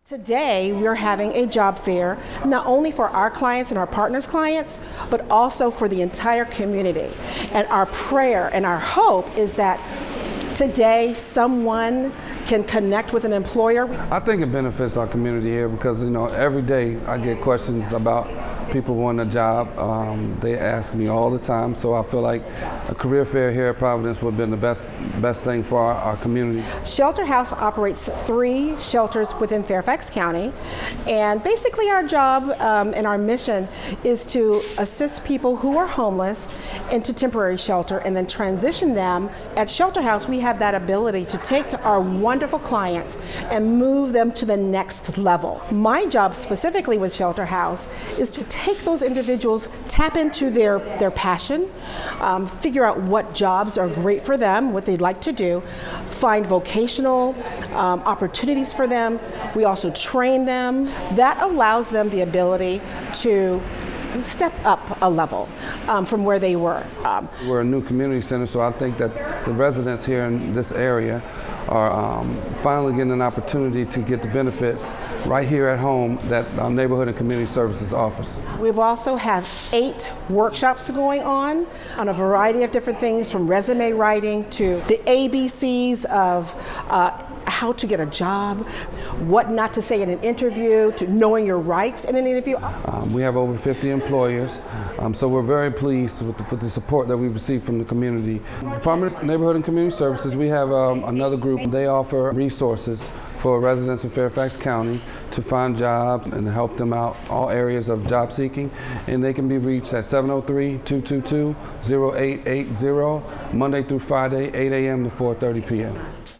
Today, we're having a job fair, not only for our clients and our partners' clients, but also for the entire community. And our prayer and our hope is that today someone can connect with an employer. I think it benefits our community here because, every day I get questions about people wanting a job. They ask me all the time, so I feel like a career fair here at Providence would have been the best thing for our community. Shelter House operates 3 shelters within Fairfax County, and basically our job and our mission is to assist people who are homeless into temporary shelter and then transition them. At Shelter House, we have that ability to take our wonderful clients and move them to the next level. My job specifically with Shelter House is to take those individuals, tap into their passion, figure out what jobs are great for them, what they'd like to do, find vocational opportunities for them. We also train them. That allows them the ability to step up a level from where they were. We're a new community center, so I think that the residents here in this area are finally getting an opportunity to get the benefits right here at home that Neighborhood and Community Services offers. We've also have 8 workshops going on a variety of different things, from resume writing to the ABCs of how to get a job, what not to say in an interview, to knowing your rights in an interview. We have over 50 employers, so we're very pleased with the support that we've received from the community. Department of Neighborhood and Community Services, we have another group. They offer resources for residents in Fairfax County to find jobs and help them out all areas of job seeking, and they can be reached at 703-222-0880, Monday through Friday, 8 a.m. to 4:30 p.m.